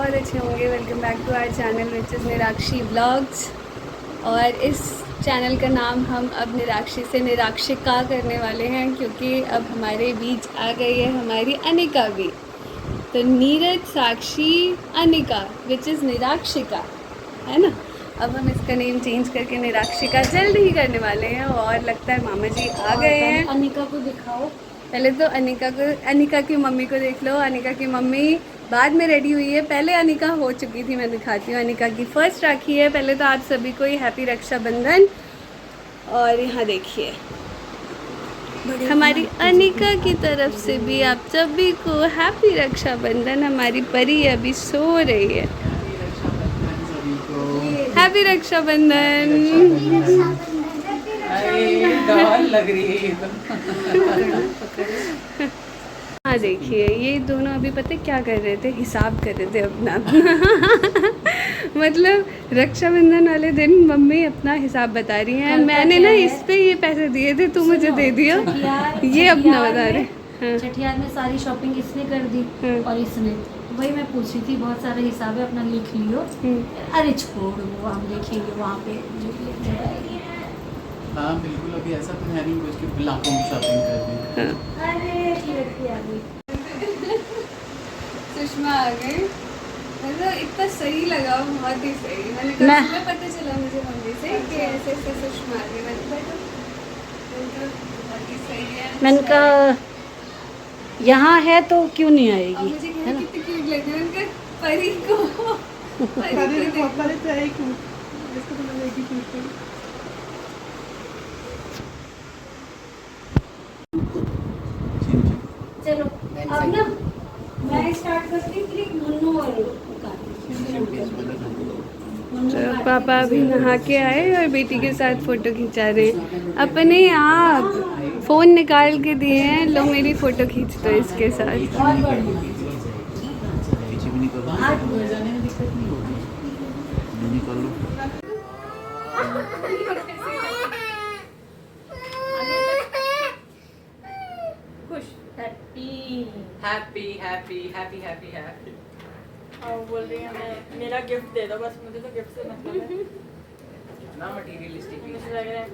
बहुत अच्छे होंगे। Welcome back to our channel which is Nirakshi vlogs. और इस चैनल का नाम हम अब निराक्षी से निराक्षिका करने वाले हैं, क्योंकि अब हमारे बीच आ गई है हमारी अनिका भी। तो नीरज, साक्षी, अनिका विच इज़ निराक्षिका, है ना। अब हम इसका नेम चेंज करके निराक्षिका जल्द ही करने वाले हैं। और लगता है मामा जी आ गए हैं। अनिका को दिखाओ। पहले तो अनिका की मम्मी को देख लो। अनिका की मम्मी बाद में रेडी हुई है, पहले अनिका हो चुकी थी। मैं दिखाती हूँ, अनिका की फर्स्ट राखी है। पहले तो आप सभी को ही हैप्पी रक्षाबंधन। और यहाँ देखिए हमारी अनिका की तरफ से भी आप सभी को हैप्पी रक्षाबंधन। हमारी परी अभी सो रही है। हैप्पी रक्षाबंधन। लग रही है हाँ देखिए, ये दोनों अभी पता है क्या कर रहे थे, हिसाब कर रहे थे अपना मतलब रक्षाबंधन वाले दिन मम्मी अपना हिसाब बता रही हैं। मैंने ना इस पे ये पैसे दिए थे, तू मुझे दे दियो। ये अपना बता रहे। हाँ। छठियार में सारी शॉपिंग इसने कर दी और इसने, वही मैं पूछ रही थी। बहुत सारा हिसाब है, अपना लिख लियो। अरे छोड़, वो हम देखेंगे वहाँ पे जो भी है। हाँ बिल्कुल, अभी ऐसा तो है नहीं कुछ कि लाखों की शॉपिंग कर दी। अरे लड़की आ गई। सुषमा आ गई। मतलब इतना सही लगा, बहुत ही सही। मैंने कहा सुबह पता चला मुझे मम्मी से कि ऐसे ऐसे सुषमा आ गई। मैंने कहा बहुत ही सही है। मैंने कहा यहाँ है तो क्यों नहीं और आएगी, मुझे है ना। कितनी क्यूट लग रही है। मैंने कहा परी को तो है ही क्यूट। इसको तो मैंने एक ही क्यूट करी। चलो अब ना मैं स्टार्ट करती हूँ। फिर मुन्नू और तो पापा अभी नहा के आए और बेटी के साथ फ़ोटो खिंचा रहे हैं। अपने आप फ़ोन निकाल के दिए हैं, लो मेरी फ़ोटो खींच दो इसके साथ। पीछे भी निकल जाने में दिक्कत नहीं होगी, निकल लो। Happy happy happy happy happy. और बोल रही है मैं मेरा गिफ्ट दे दो, बस मुझे तो गिफ्ट से मतलब है। ना मटीरियलिस्टिक मुझे लग रहा है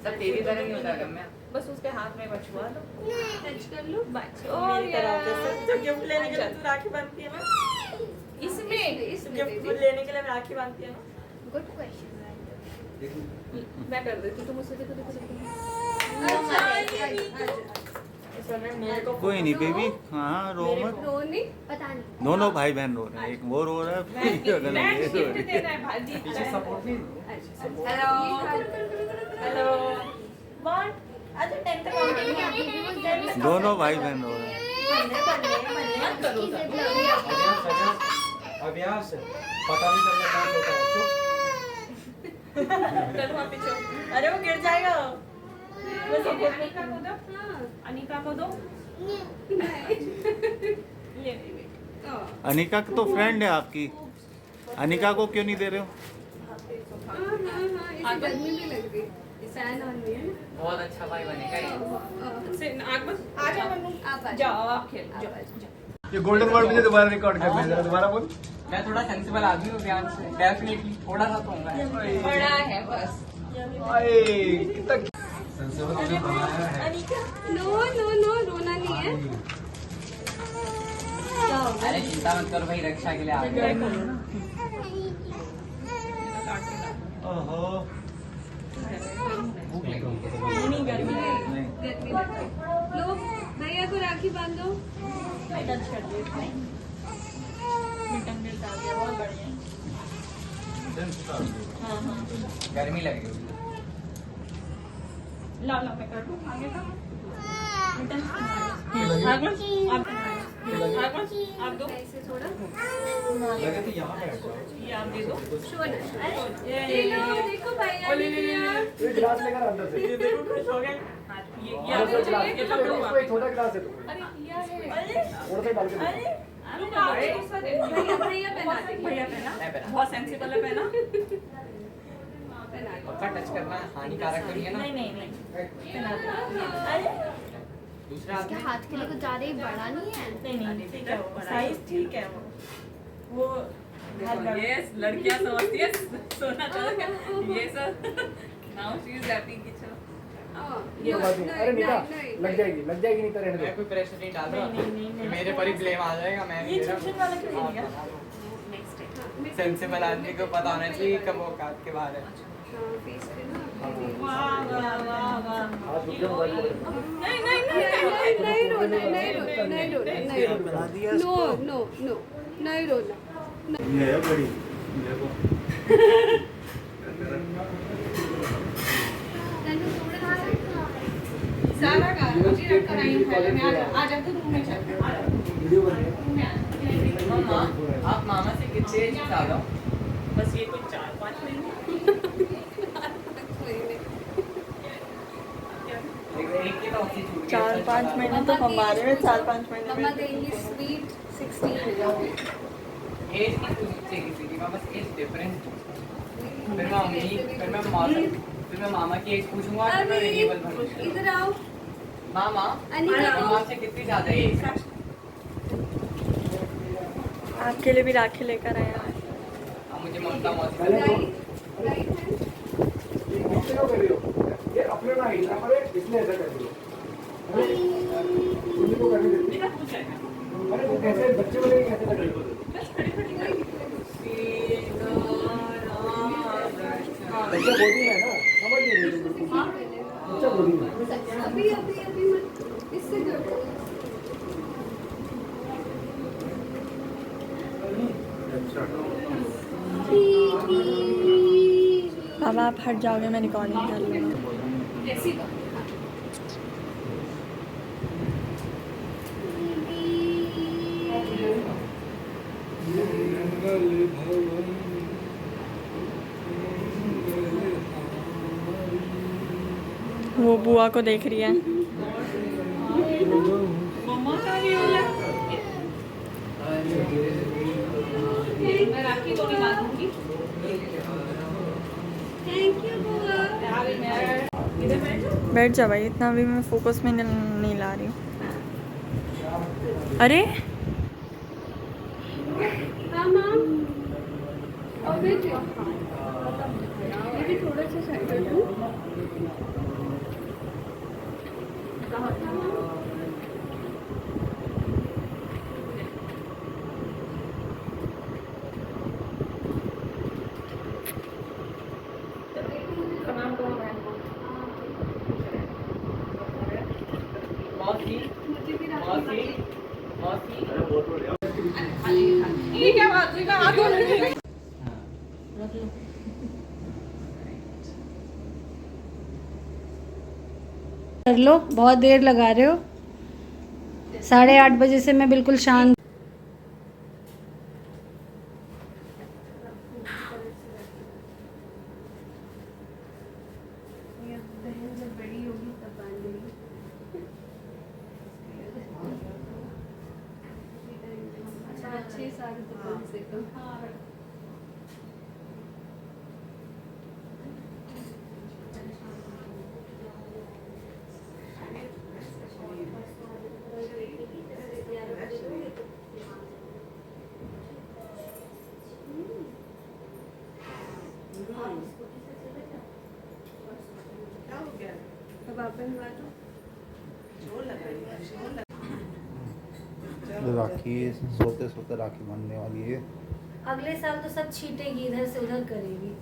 सब तेरी तरह नहीं होता गम्या। बस उसके हाथ में बछुआ लो, टच कर लो बस। मेरी तरफ जैसे तो गिफ्ट लेने के लिए तू राखी बांधती है ना, इसमें गिफ्ट लेने के लिए राखी बांधती है ना। Good question. मैं कर देती हूँ, तुम मुझसे देखो देखो मेरे को कोई नहीं बेबी, हाँ रो मत। रो नहीं, पता नहीं। दोनों भाई बहन रो रहे हैं, एक वो रो रहा है फिर ये रो रही है। पीछे सपोर्ट नहीं। हेलो हेलो वन अच्छा 10 तक काउंटिंग। दोनों भाई बहन रो रहे हैं। मत करो अभ्यास पता नहीं चलता कहाँ छोटा है। चलो वहाँ पीछे। अरे वो गिर जाएगा। मैं सपोर्ट अनिका को दो। हाँ, अनिका को दो। ये अनिका तो फ्रेंड है आपकी, अनिका को क्यों नहीं दे रहे हो? इसे गर्मी भी लग रही। फैन ऑन भी है ना। बहुत अच्छा भाई बनेगा ये। से आग बस आ जाओ मन्नू, आप आ जाओ आप खेल जाओ। ये गोल्डन वर्ड मुझे दोबारा रिकॉर्ड करना है, जरा दोबारा बोल। मैं थोड़ा सेंसिबल आदमी हूँ ध्यान से, डेफिनेटली थोड़ा सा तो होगा। बड़ा है बस। आए कितना नो नो नो, रोना नहीं है। अरे चिंता मत करो भाई, रक्षा के लिए आ गए। ओहो भूख लगी नहीं गर्मी गर्मी लग रही। लो भैया को राखी बांधो। टच कर दिया इसने। मिटन मिल डाल दिया, बहुत बढ़िया। हाँ हाँ गर्मी लग रही है। ला ला मैं कर दूँ आगे का मिटन आप दो ऐसे थोड़ा लगे तो यहाँ पे ये आप दे दो। ये लो, देखो भैया ने दिया। ये गिलास लेकर अंदर से ये देखो खुश हो गए। ये आप अंदर से गिलास, ये पकड़ो आप। कोई छोटा गिलास है तो अरे किया है। थोड़ा सा डाल के अरे अरे दूसरा दे। भैया भैया पहना दे। भैया पहना, बहुत सेंसिबल है पहना। पक्का टच करना हानिकारक तो नहीं है ना? नहीं नहीं नहीं पहना दे। अरे दूसरा हाथ के लिए कुछ ज्यादा ही बड़ा नहीं है। नहीं नहीं ठीक है, वो साइज ठीक है वो। वो यस लड़कियां समझती है सोना चांदी ये सब नाउ शी इज हैप्पी कि चलो कोई बात नहीं। अरे नीता लग जाएगी नहीं तो रहने मैं दो। कोई प्रेशर नहीं डाल रहा नहीं, कि मेरे पर ही ब्लेम आ जाएगा। मैं ये नहीं दे चिमचिम वाला क्यों नहीं रहा। लिया नेक्स्ट टाइम सेंसिबल आदमी को पता होना चाहिए कब औकात के बाहर है। फेस पे ना वाह वाह वाह वाह हाथ रुक जाओ, मोबाइल को। नहीं रोना नो नहीं रोना। ये है बड़ी देखो सारा का मुझे रख कर आई हूं पहले मैं आ जा तू रूम में चल वीडियो बन रही है। मामा आप मामा से कितने एज ज्यादा हो? बस ये कोई 4-5 महीने एक की तो ऑफिस छूट गई। 4-5 महीने तो हमारे में 4-5 महीने मम्मा में देंगी स्वीट 16 एज नहीं पूछते किसी की, बस एज डिफरेंस। फिर मैं मामा की एज पूछूंगा फिर मैं वेरिएबल भरूंगा। इधर आओ मामा अनिका को- मामा से कितनी ज्यादा एज है? आपके लिए भी राखी लेकर आए हैं अब मुझे ममता मौसी पहले से तो राइट हैंड ये नीचे क्यों कर रही हो? ये अपने ना हिलना पड़े इसलिए ऐसा कर रही हो। अरे उन्हीं को करने देती। अरे वो कैसे बच्चे वाले कैसे कर रही हो? बच्चा गोदी में है ना, समझ नहीं रही तुम बिल्कुल। बच्चा गोदी में है। अभी मत इससे करो बाबा आप हट जाओगे मैं रिकॉर्डिंग कर लूँगा ऐसी बात वो बुआ को देख रही है मम्मा का भी होला मैं राखी को निकाल दूंगी। थैंक यू बुआ बैठ जा भाई इतना भी मैं फोकस में नहीं ला रही हूँ अरे हाँ मैम और बेटे ये भी थोड़ा सा साइड कर दूँ कहाँ था मैम मौसी मुझे भी मौसी मौसी ये क्या बात हुई? हाथ धो ले। कर लो, बहुत देर लगा रहे हो। 8:30 बजे से मैं बिल्कुल शांत। बहन जब बड़ी होगी तब बांध देगी अच्छा 6 साल तो कम से कम अब आप बनवा दो राखी सोते सोते राखी बनने वाली है। अगले साल तो सब छीटेगी, इधर से उधर करेगी।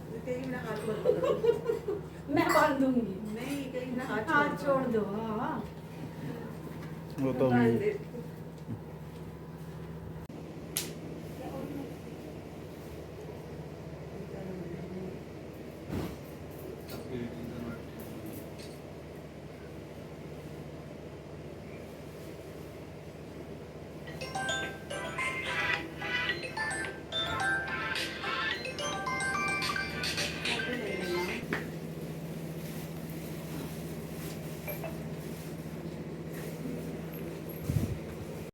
मैं बांध दूंगी। हाथ छोड़ दो। हाँ वो तो